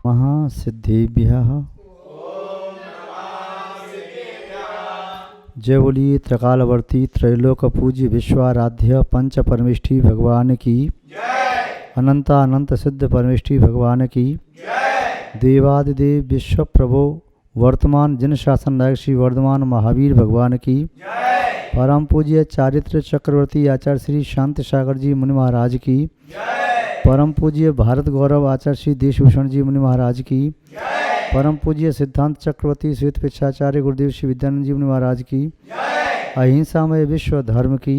महासिद्धिभ्यः। जय बोलिए त्रिकालवर्ती त्रैलोक पूज्य विश्वाराध्य पंच परमेष्ठी भगवान की अनंत अनंत सिद्ध परमेष्ठी भगवान की देवादिदेव विश्व प्रभो वर्तमान जिन शासन नायक श्री वर्धमान महावीर भगवान की परम पूज्य चारित्र चक्रवर्ती आचार्य श्री शांति सागर जी मुनि महाराज की परम पूज्य भारत गौरव आचार्य श्री देशभूषण जी मुनि महाराज की परम पूज्य सिद्धांत चक्रवर्ती श्वेत पिछाचार्य गुरुदेव श्री विद्यानंद जी मुनि महाराज की अहिंसामय विश्व धर्म की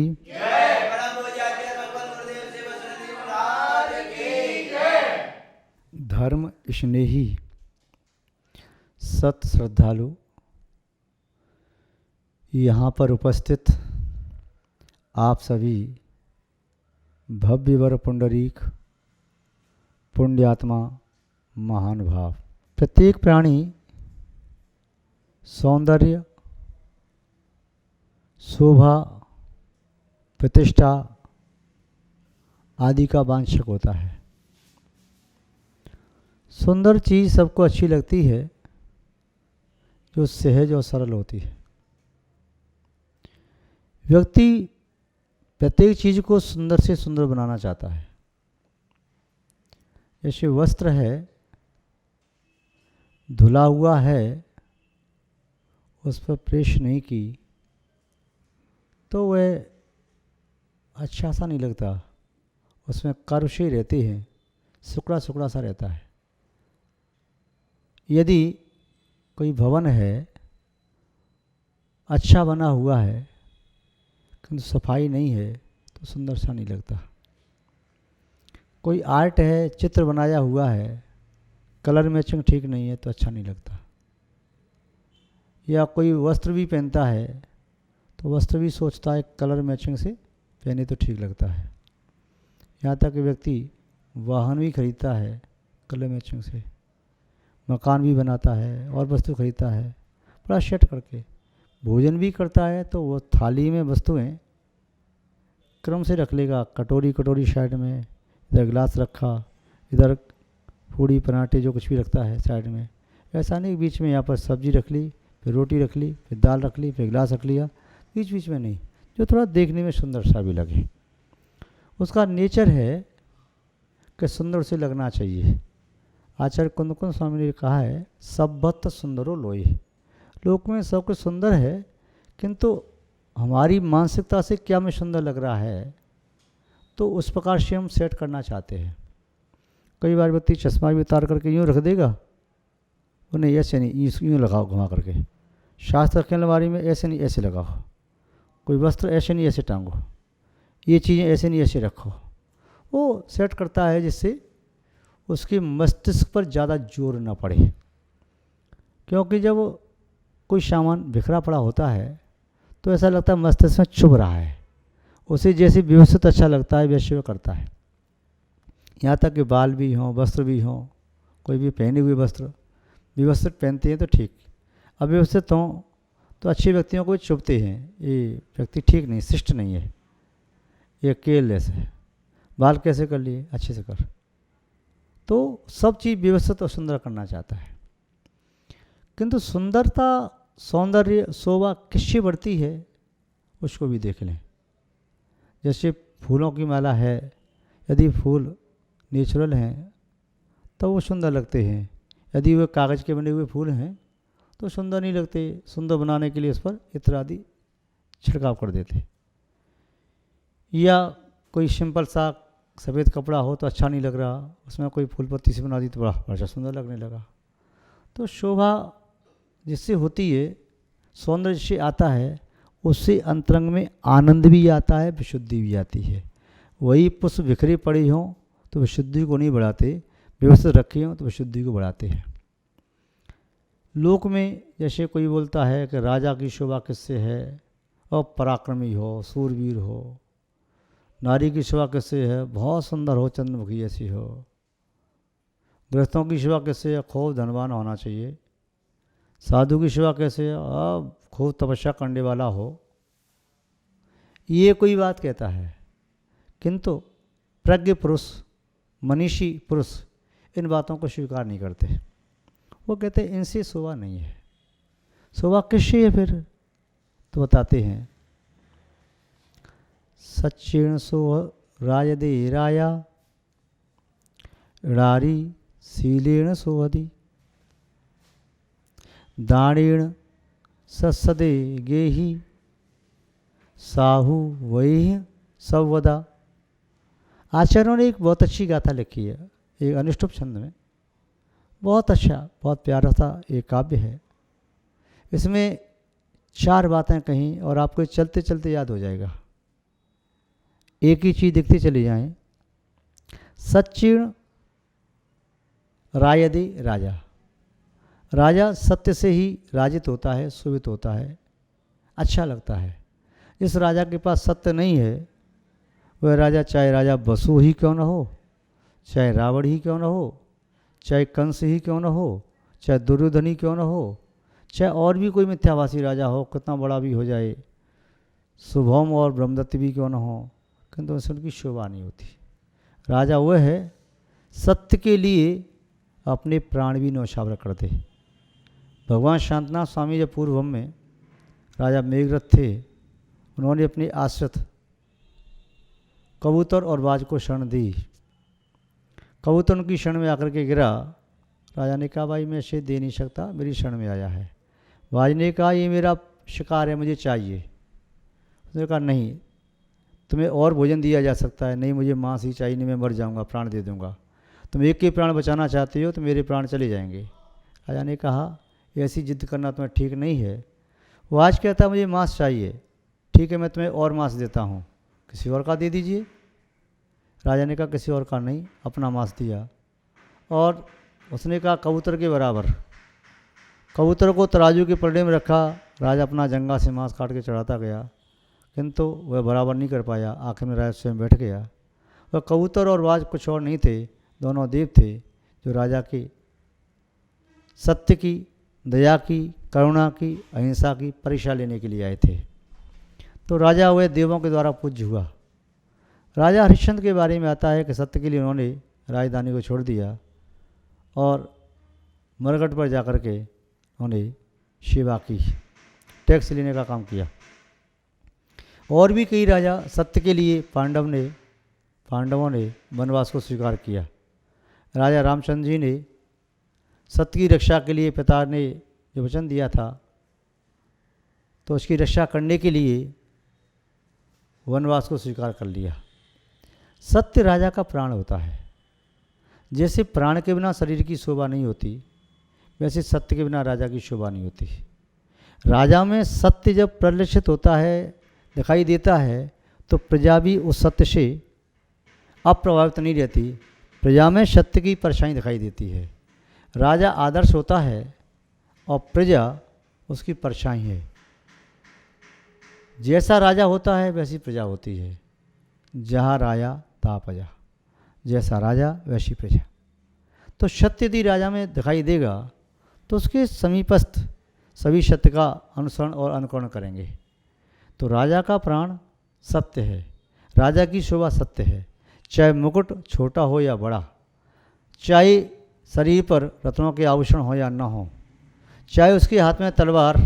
धर्म स्नेही सत श्रद्धालु यहाँ पर उपस्थित आप सभी भव्यवर पुंडरीक पुण्यात्मा महान भाव। प्रत्येक प्राणी सौंदर्य शोभा प्रतिष्ठा आदि का वांछक होता है। सुंदर चीज़ सबको अच्छी लगती है जो सहज और सरल होती है। व्यक्ति प्रत्येक चीज़ को सुंदर से सुंदर बनाना चाहता है। जैसे वस्त्र है, धुला हुआ है, उस पर प्रेस नहीं की तो वह अच्छा सा नहीं लगता, उसमें कर्वशी रहती है, सुकड़ा सुकड़ा सा रहता है। यदि कोई भवन है अच्छा बना हुआ है किंतु सफाई नहीं है तो सुंदर सा नहीं लगता। कोई आर्ट है, चित्र बनाया हुआ है, कलर मैचिंग ठीक नहीं है तो अच्छा नहीं लगता। या कोई वस्त्र भी पहनता है तो वस्त्र भी सोचता है कलर मैचिंग से पहने तो ठीक लगता है। यहाँ तक कि व्यक्ति वाहन भी खरीदता है कलर मैचिंग से, मकान भी बनाता है और वस्तु खरीदता है बड़ा सेट करके। भोजन भी करता है तो वो थाली में वस्तुएं क्रम से रख लेगा, कटोरी कटोरी साइड में, इधर गिलास रखा, इधर पूड़ी पराठे जो कुछ भी रखता है साइड में। ऐसा नहीं बीच में यहाँ पर सब्जी रख ली, फिर रोटी रख ली, फिर दाल रख ली, फिर गिलास रख लिया, बीच बीच में नहीं, जो थोड़ा देखने में सुंदर सा भी लगे। उसका नेचर है कि सुंदर से लगना चाहिए। आचार्य कुंदकुंद स्वामी ने कहा है सब्बत सुंदरो लोई। लोक में सब कुछ सुंदर है किंतु हमारी मानसिकता से क्या में सुंदर लग रहा है तो उस प्रकार से हम सेट करना चाहते हैं। कई बार व्यक्ति चश्मा भी उतार करके यूँ रख देगा, उन्हें ऐसे नहीं यूँ लगाओ घुमा करके। शास्त्र रखें अलमारी में ऐसे नहीं ऐसे लगाओ, कोई वस्त्र ऐसे नहीं ऐसे टांगो, ये चीज़ें ऐसे नहीं ऐसे रखो। वो सेट करता है जिससे उसके मस्तिष्क पर ज़्यादा जोर ना पड़े। क्योंकि जब कोई सामान बिखरा पड़ा होता है तो ऐसा लगता है मस्तिष्क में चुभ रहा है, उसे जैसे व्यवस्थित अच्छा लगता है वैसे वो करता है। यहाँ तक कि बाल भी हों, वस्त्र भी हों, कोई भी पहने हुए वस्त्र व्यवस्थित पहनते हैं तो ठीक, अव्यवस्थित हों तो अच्छे व्यक्तियों को चुभते हैं, ये व्यक्ति ठीक नहीं, शिष्ट नहीं है, ये केयरलेस है। बाल कैसे कर लिए, अच्छे से कर। तो सब चीज़ व्यवस्थित और सुंदर करना चाहता है। किंतु सुंदरता सौंदर्य शोभा किससे बढ़ती है उसको भी देख लें। जैसे फूलों की माला है, यदि फूल नेचुरल हैं तो वो सुंदर लगते हैं, यदि वे कागज़ के बने हुए फूल हैं तो सुंदर नहीं लगते। सुंदर बनाने के लिए उस पर इत्र आदि छिड़काव कर देते। या कोई सिंपल सा सफ़ेद कपड़ा हो तो अच्छा नहीं लग रहा, उसमें कोई फूल पत्ती से बना दी तो बड़ा सुंदर लगने लगा। तो शोभा जिससे होती है, सौंदर्य से आता है, उससे अंतरंग में आनंद भी आता है, विशुद्धि भी आती है। वही पुष्प बिखरे पड़े हों तो विशुद्धि को नहीं बढ़ाते, व्यवस्थित रखे हों तो विशुद्धि को बढ़ाते हैं। लोक में जैसे कोई बोलता है कि राजा की शोभा किससे है, और पराक्रमी हो, सूरवीर हो। नारी की शोभा किससे है, बहुत सुंदर हो, चंद्रमुखी ऐसी हो। गृहस्थों की शोभा किससे है, खूब धनवान होना चाहिए। साधु की सेवा कैसे, खूब तपस्या करने वाला हो। ये कोई बात कहता है, किंतु प्रज्ञ पुरुष, मनीषी पुरुष इन बातों को स्वीकार नहीं करते। वो कहते इनसे शोभा नहीं है। शोभा किससे है फिर? तो बताते हैं, सच्चेण सो राजदे राया रारी शीलेण सोहदी दाणेण ससदे गेही साहू वही संवदा। आचार्यों ने एक बहुत अच्छी गाथा लिखी है, एक अनुष्टुप छंद में। बहुत अच्छा, बहुत प्यारा सा एक काव्य है। इसमें 4 बातें कहीं और आपको चलते चलते याद हो जाएगा। एक ही चीज़ दिखती चली जाए। सच्चिण रायदे राजा, राजा सत्य से ही राजित होता है, शोभित होता है, अच्छा लगता है। जिस राजा के पास सत्य नहीं है वह राजा, चाहे राजा बसु ही क्यों न हो, चाहे रावण ही क्यों न हो, चाहे कंस ही क्यों न हो, चाहे दुर्योधन ही क्यों न हो, चाहे और भी कोई मिथ्याभाषी राजा हो, कितना बड़ा भी हो जाए, शुभम और ब्रह्मदत्त भी क्यों न हो, किंतु उससे उनकी शोभा नहीं होती। राजा वह है सत्य के लिए अपने प्राण भी न्यौछावर कर दे। भगवान शांतनाथ स्वामी जब पूर्व में राजा मेघरथ थे, उन्होंने अपने आश्रित कबूतर और बाज को शरण दी। कबूतर उनकी शरण में आकर के गिरा। राजा ने कहा भाई मैं इसे दे नहीं सकता, मेरी शरण में आया है। बाज ने कहा ये मेरा शिकार है, मुझे चाहिए। उसने कहा नहीं, तुम्हें और भोजन दिया जा सकता है। नहीं, मुझे मांस ही चाहिए, नहीं मैं मर जाऊंगा, प्राण दे दूंगा। तुम एक के प्राण बचाना चाहते हो तो मेरे प्राण चले जाएंगे। राजा ने कहा ऐसी जिद करना तुम्हें ठीक नहीं है। वो आज कहता मुझे मांस चाहिए, ठीक है मैं तुम्हें और मांस देता हूँ, किसी और का दे दीजिए। राजा ने कहा किसी और का नहीं, अपना मांस दिया। और उसने कहा कबूतर के बराबर। कबूतर को तराजू के पलड़े में रखा। राजा अपना जंगा से मांस काट के चढ़ाता गया, किंतु वह बराबर नहीं कर पाया। आखिर में राजा स्वयं बैठ गया। वह कबूतर और बाज कुछ और नहीं थे, दोनों देव थे जो राजा की सत्य की, दया की, करुणा की, अहिंसा की परीक्षा लेने के लिए आए थे। तो राजा वह देवों के द्वारा पूज्य हुआ। राजा हरिश्चंद्र के बारे में आता है कि सत्य के लिए उन्होंने राजधानी को छोड़ दिया और मरघट पर जाकर के उन्होंने सेवा की, टैक्स लेने का काम किया। और भी कई राजा सत्य के लिए पांडवों ने वनवास को स्वीकार किया। राजा रामचंद्र जी ने सत्य की रक्षा के लिए पिता ने जो वचन दिया था तो उसकी रक्षा करने के लिए वनवास को स्वीकार कर लिया। सत्य राजा का प्राण होता है। जैसे प्राण के बिना शरीर की शोभा नहीं होती, वैसे सत्य के बिना राजा की शोभा नहीं होती। राजा में सत्य जब प्रदर्शित होता है, दिखाई देता है, तो प्रजा भी उस सत्य से अप्रभावित नहीं रहती। प्रजा में सत्य की परछाई दिखाई देती है। राजा आदर्श होता है और प्रजा उसकी परछाई है। जैसा राजा होता है वैसी प्रजा होती है। जहाँ राजा ता प्रजा, जैसा राजा वैसी प्रजा। तो सत्य यदि राजा में दिखाई देगा तो उसके समीपस्थ सभी सत्य का अनुसरण और अनुकरण करेंगे। तो राजा का प्राण सत्य है, राजा की शोभा सत्य है। चाहे मुकुट छोटा हो या बड़ा, चाहे शरीर पर रत्नों के आभूषण हो या न हो, चाहे उसके हाथ में तलवार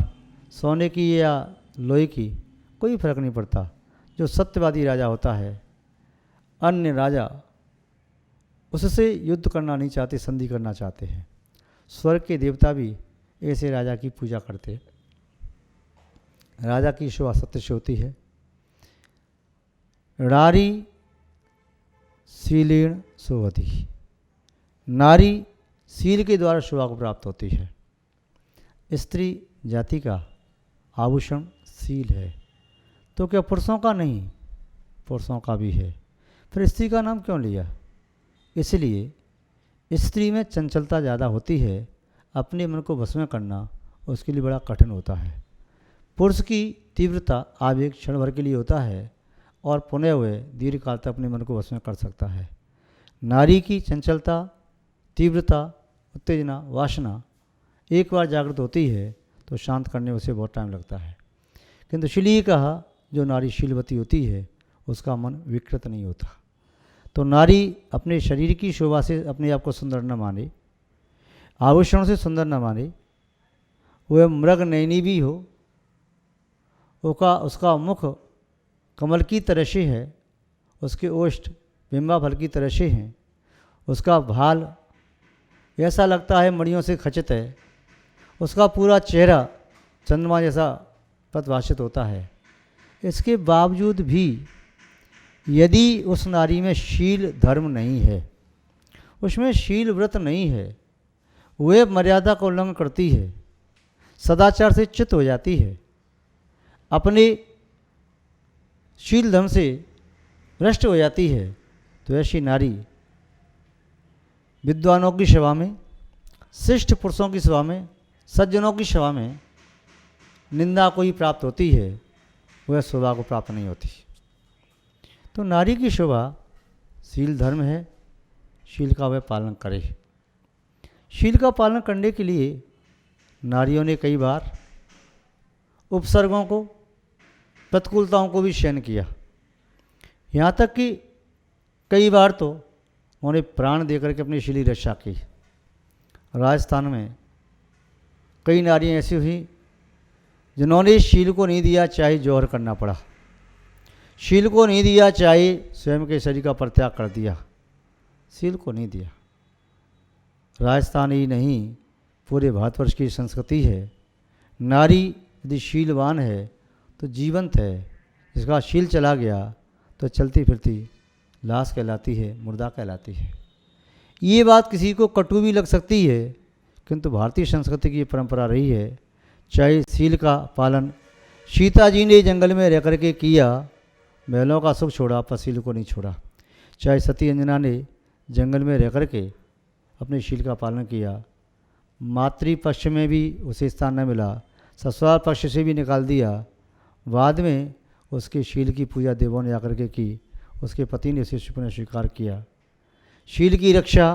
सोने की या लोहे की, कोई फर्क नहीं पड़ता। जो सत्यवादी राजा होता है, अन्य राजा उससे युद्ध करना नहीं चाहते, संधि करना चाहते हैं। स्वर्ग के देवता भी ऐसे राजा की पूजा करते हैं। राजा की शोभा सत्य से होती है। नारी शीलेण शोभती, नारी शील के द्वारा शोभा को प्राप्त होती है। स्त्री जाति का आभूषण शील है, तो क्या पुरुषों का नहीं? पुरुषों का भी है। फिर स्त्री का नाम क्यों लिया? इसलिए स्त्री में चंचलता ज़्यादा होती है। अपने मन को वश में करना उसके लिए बड़ा कठिन होता है। पुरुष की तीव्रता आवेग क्षण भर के लिए होता है और पुनः हुए दीर्घकाल तक अपने मन को वश में कर सकता है। नारी की चंचलता, तीव्रता, उत्तेजना, वासना एक बार जागृत होती है तो शांत करने उसे बहुत टाइम लगता है। किंतु इसलिए कहा जो नारी शीलवती होती है उसका मन विकृत नहीं होता। तो नारी अपने शरीर की शोभा से अपने आप को सुंदर न माने, आभूषणों से सुंदर न माने, वह मृग नयनी भी हो, उसका मुख कमल की तरह से है, उसके ओष्ठ बिंबा फल की तरह से हैं, उसका भाल ऐसा लगता है मणियों से खचित है, उसका पूरा चेहरा चंद्रमा जैसा प्रतिभाषित होता है। इसके बावजूद भी यदि उस नारी में शील धर्म नहीं है, उसमें शील व्रत नहीं है, वह मर्यादा का उल्लंघन करती है, सदाचार से च्युत हो जाती है, अपने शील धर्म से भ्रष्ट हो जाती है, तो ऐसी नारी विद्वानों की सभा में, श्रेष्ठ पुरुषों की सभा में, सज्जनों की सभा में निंदा को ही प्राप्त होती है, वह शोभा को प्राप्त नहीं होती। तो नारी की शोभा शील धर्म है, शील का वह पालन करे। शील का पालन करने के लिए नारियों ने कई बार उपसर्गों को, प्रतिकूलताओं को भी सहन किया। यहाँ तक कि कई बार तो उन्होंने प्राण देकर के अपनी शील की रक्षा की। राजस्थान में कई नारियाँ ऐसी हुई जिन्होंने शील को नहीं दिया, चाहे जौहर करना पड़ा, शील को नहीं दिया, चाहे स्वयं के शरीर का परित्याग कर दिया, शील को नहीं दिया। राजस्थान ही नहीं, पूरे भारतवर्ष की संस्कृति है, नारी यदि शीलवान है तो जीवंत है, जिसका शील चला गया तो चलती फिरती लाश कहलाती है, मुर्दा कहलाती है। ये बात किसी को कटु भी लग सकती है, किंतु भारतीय संस्कृति की परंपरा रही है। चाहे शील का पालन सीता जी ने जंगल में रह करके किया, महलों का सुख छोड़ा पर शील को नहीं छोड़ा। चाहे सती अंजना ने जंगल में रह करके अपने शील का पालन किया, मातृपक्ष में भी उसे स्थान न मिला, ससुराल पक्ष से भी निकाल दिया, बाद में उसके शील की पूजा देवों ने आकर के की, उसके पति ने उसे पुनः स्वीकार किया। शील की रक्षा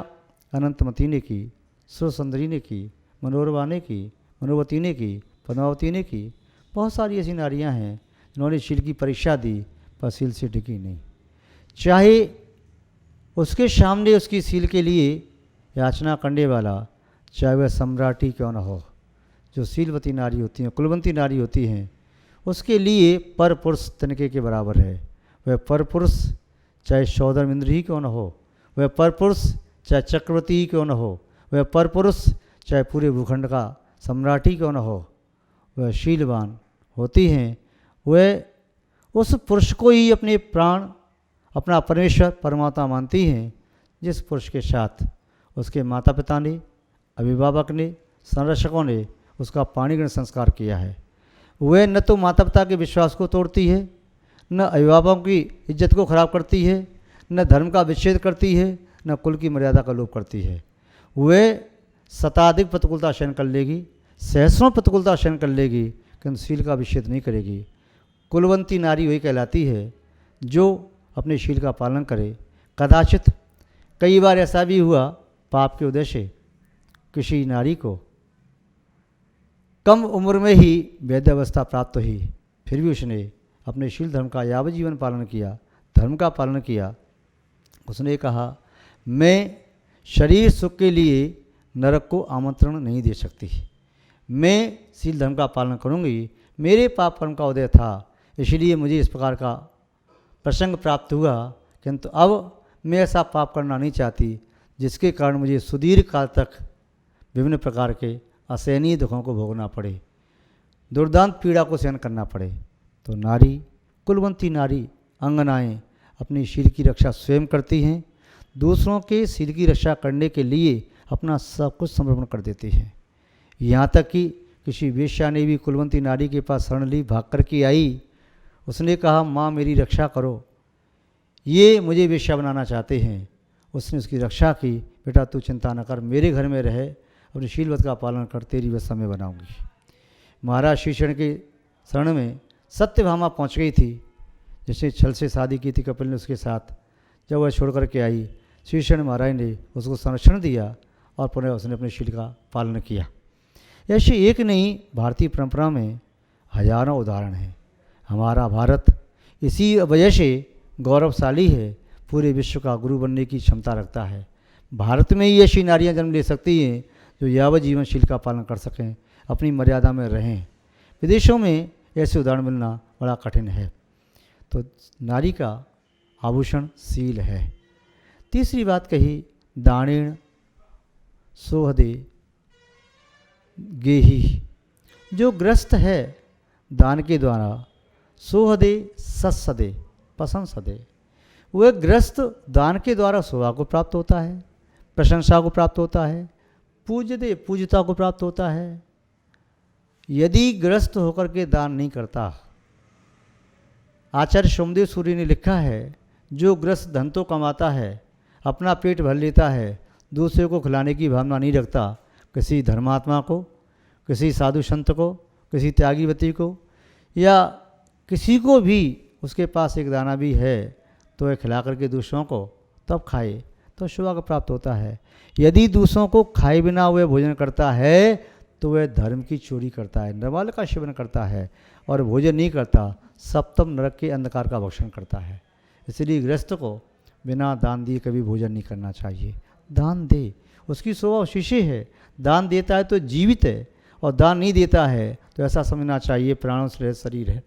अनंतमती ने की, सुरसुंदरी ने की, मनोरमा ने की, मनोवती ने की, पद्मावती ने की। बहुत सारी ऐसी नारियां हैं जिन्होंने शील की परीक्षा दी पर शील से टिकी नहीं। चाहे उसके सामने उसकी शील के लिए याचना करने वाला, चाहे वह सम्राटी क्यों न हो, जो शीलवती नारी होती हैं, कुलवंती नारी होती हैं, उसके लिए पर पुरुष तनिके के बराबर है। वह पर पुरुष चाहे सौदर इंद्र ही क्यों न हो, वह पर पुरुष चाहे चक्रवर्ती ही क्यों न हो, वह पर पुरुष चाहे पूरे भूखंड का सम्राट ही क्यों न हो, वह शीलवान होती हैं। वह उस पुरुष को ही अपने प्राण, अपना परमेश्वर परमात्मा मानती हैं, जिस पुरुष के साथ उसके माता पिता ने, अभिभावक ने, संरक्षकों ने उसका पाणिग्रहण संस्कार किया है। वह न तो माता पिता के विश्वास को तोड़ती है, न अभिभावकों की इज्जत को खराब करती है, न धर्म का विच्छेद करती है, न कुल की मर्यादा का लोप करती है। वह शताधिक प्रतिकूलता सहन कर लेगी, सहस्रों प्रतिकूलता सहन कर लेगी, किंतु शील का विच्छेद नहीं करेगी। कुलवंती नारी वही कहलाती है जो अपने शील का पालन करे। कदाचित कई बार ऐसा भी हुआ, पाप के उदय से किसी नारी को कम उम्र में ही वैद्यावस्था प्राप्त हुई, फिर भी उसने अपने शील धर्म का यावजीवन पालन किया, धर्म का पालन किया। उसने कहा, मैं शरीर सुख के लिए नरक को आमंत्रण नहीं दे सकती, मैं शील धर्म का पालन करूंगी। मेरे पाप कर्म का उदय था, इसलिए मुझे इस प्रकार का प्रसंग प्राप्त हुआ, किंतु अब मैं ऐसा पाप करना नहीं चाहती जिसके कारण मुझे सुदीर्घ काल तक विभिन्न प्रकार के असहनीय दुखों को भोगना पड़े, दुर्दांत पीड़ा को सहन करना पड़े। तो नारी, कुलवंती नारी, अंगनाएं अपनी शील की रक्षा स्वयं करती हैं, दूसरों के शील की रक्षा करने के लिए अपना सब कुछ समर्पण कर देती हैं। यहाँ तक कि किसी वेश्या ने भी कुलवंती नारी के पास शरण ली, भाग कर के आई, उसने कहा, माँ मेरी रक्षा करो, ये मुझे वेश्या बनाना चाहते हैं। उसने उसकी रक्षा की, बेटा तू चिंता न कर, मेरे घर में रहे, अपने शीलवत का पालन कर, तेरी व्यवस्था में बनाऊंगी। महाराज श्रीशरण के शरण में सत्यभामा पहुंच गई थी, जिसने छल से शादी की थी कपिल ने उसके साथ। जब वह छोड़ करके आई, श्रीशरण महाराज ने उसको संरक्षण दिया और पुनः उसने अपने शील का पालन किया। ऐसे एक नहीं, भारतीय परंपरा में हजारों उदाहरण हैं। हमारा भारत इसी वजह से गौरवशाली है, पूरे विश्व का गुरु बनने की क्षमता रखता है। भारत में ही ऐसी नारियां जन्म ले सकती हैं जो यावत जीवनशील का पालन कर सकें, अपनी मर्यादा में रहें। विदेशों में ऐसे उदाहरण मिलना बड़ा कठिन है। तो नारी का आभूषण शील है। तीसरी बात कही, दाणेण सोहदे गेही। जो ग्रस्त है दान के द्वारा, सोहदे सत्सदे पसंद सदे, वह ग्रस्त दान के द्वारा शोभा को प्राप्त होता है, प्रशंसा को प्राप्त होता है, पूज्यते पूज्यता को प्राप्त होता है। यदि ग्रस्त होकर के दान नहीं करता, आचार्य सोमदेव सूरी ने लिखा है, जो ग्रस्त धन तो कमाता है, अपना पेट भर लेता है, दूसरे को खिलाने की भावना नहीं रखता, किसी धर्मात्मा को, किसी साधु संत को, किसी त्यागी व्यक्ति को, या किसी को भी उसके पास एक दाना भी है तो वह खिला करके दूसरों को तब खाए तो शोभा को प्राप्त होता है। यदि दूसरों को खाए बिना वह भोजन करता है तो वह धर्म की चोरी करता है, नरमाल का सेवन करता है, और भोजन नहीं करता सप्तम नरक के अंधकार का भक्षण करता है। इसलिए गृहस्थ को बिना दान दिए कभी भोजन नहीं करना चाहिए। दान दे, उसकी शोभा उसी से है। दान देता है तो जीवित है, और दान नहीं देता है तो ऐसा समझना चाहिए प्राणों से रहित शरीर है।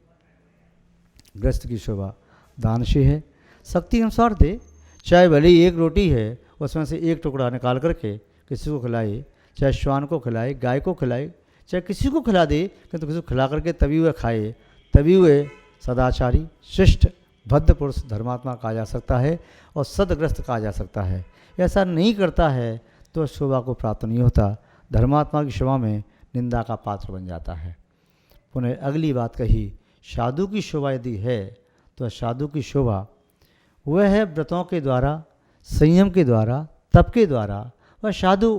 गृहस्थ की शोभा दान से है। शक्ति अनुसार दे, चाहे भले ही एक रोटी है उसमें से एक टुकड़ा निकाल करके किसी को खिलाए, चाहे श्वान को खिलाए, गाय को खिलाए, चाहे किसी को खिला दे, किंतु किसी को खिला करके तभी वह खाए, तभी वह सदाचारी, शिष्ट, भद्र पुरुष, धर्मात्मा कहा जा सकता है और सदग्रस्त कहा जा सकता है। ऐसा नहीं करता है तो शोभा को प्राप्त नहीं होता, धर्मात्मा की शोभा में निंदा का पात्र बन जाता है। पुनः अगली बात कही, साधु की शोभा यदि है तो साधु की शोभा वह है व्रतों के द्वारा, संयम के द्वारा, तप के द्वारा। वह साधु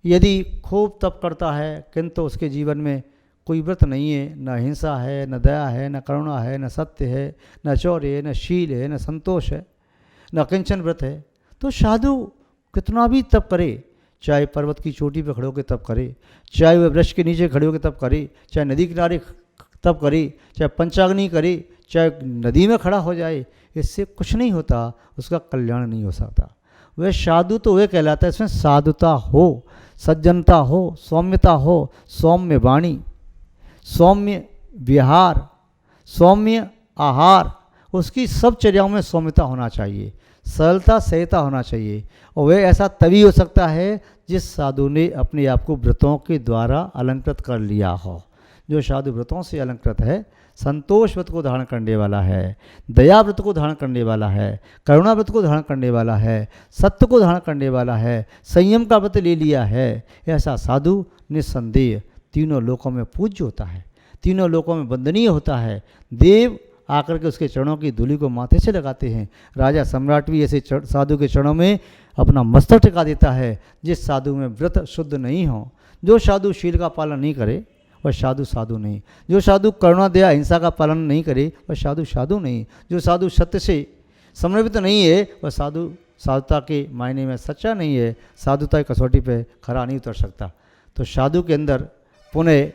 यदि खूब तप करता है किंतु उसके जीवन में कोई व्रत नहीं है, न हिंसा है, न दया है, न करुणा है, न सत्य है, न चौर्य है, न शील है, न संतोष है, न किंचन व्रत है, तो साधु कितना भी तप करे, चाहे पर्वत की चोटी पर खड़े होकर तप करे, चाहे वह वृक्ष के नीचे खड़े होकर तप करे, चाहे नदी किनारे तप करे, चाहे पंचाग्नि करे, चाहे नदी में खड़ा हो जाए, इससे कुछ नहीं होता, उसका कल्याण नहीं हो सकता। वह साधु तो वह कहलाता है इसमें साधुता हो, सज्जनता हो, सौम्यता हो, सौम्य वाणी, सौम्य विहार, सौम्य आहार, उसकी सब चर्याओं में सौम्यता होना चाहिए, सरलता सहता होना चाहिए। और वह ऐसा तभी हो सकता है जिस साधु ने अपने आप को व्रतों के द्वारा अलंकृत कर लिया हो। जो साधु व्रतों से अलंकृत है, संतोष व्रत को धारण करने वाला है, दया व्रत को धारण करने वाला है, करुणा व्रत को धारण करने वाला है, सत्य को धारण करने वाला है, संयम का व्रत ले लिया है, ऐसा साधु निस्संदेह तीनों लोकों में पूज्य होता है, तीनों लोकों में वंदनीय होता है। देव आकर के उसके चरणों की धूलि को माथे से लगाते हैं। राजा सम्राट भी ऐसे साधु के चरणों में अपना मस्तक टिका देता है। जिस साधु में व्रत शुद्ध नहीं हो, जो साधु शील का पालन नहीं करे, वह साधु साधु नहीं। जो साधु करुणा दया हिंसा का पालन नहीं करे, वह साधु साधु नहीं। जो साधु सत्य से समर्पित नहीं है, वह साधु साधुता के मायने में सच्चा नहीं है, साधुता की कसौटी पे खरा नहीं उतर सकता। तो साधु के अंदर पुनः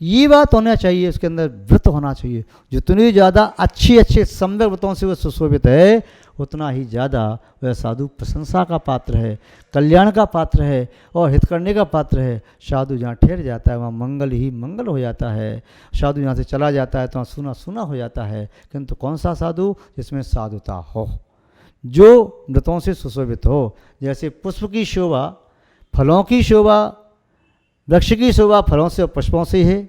ये बात होना चाहिए, उसके अंदर व्रत होना चाहिए। जितनी ज़्यादा अच्छे सम्यक व्रतों से वह सुशोभित है, उतना ही ज़्यादा वह साधु प्रशंसा का पात्र है, कल्याण का पात्र है और हित करने का पात्र है। साधु जहाँ ठहर जाता है वहाँ मंगल ही मंगल हो जाता है। साधु यहाँ से चला जाता है तो वहाँ सुना सुना हो जाता है। किंतु कौन सा साधु? जिसमें साधुता हो, जो व्रतों से सुशोभित हो। जैसे पुष्प की शोभा, फलों की शोभा, वृक्ष की शोभा फलों से और पुष्पों से है,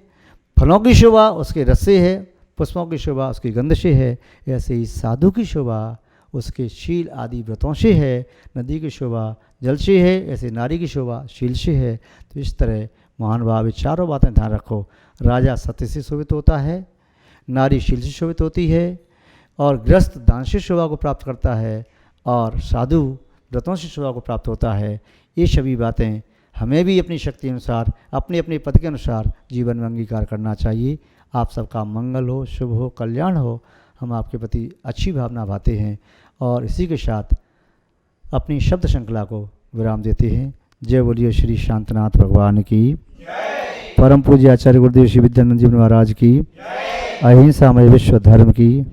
फलों की शोभा उसके रस से है, पुष्पों की शोभा उसकी गंध से है। ऐसे ही साधु की शोभा उसके शील आदि व्रतों से है। नदी की शोभा जल से है, ऐसे नारी की शोभा शील से है। तो इस तरह महान भाव चारों बातें ध्यान रखो। राजा सत्य से शोभित होता है, नारी शील से शोभित होती है, और गृहस्थ दान से शोभा को प्राप्त करता है, और साधु व्रतों से शोभा को प्राप्त होता है। ये सभी बातें हमें भी अपनी शक्ति अनुसार, अपने अपने पद के अनुसार जीवन में अंगीकार करना चाहिए। आप सबका मंगल हो, शुभ हो, कल्याण हो। हम आपके प्रति अच्छी भावना भाते हैं और इसी के साथ अपनी शब्द श्रृंखला को विराम देते हैं। जय बोलिए श्री शांतनाथ भगवान की, परम पूज्य आचार्य गुरुदेव श्री विद्यानंद जी महाराज की, अहिंसामय विश्व धर्म की।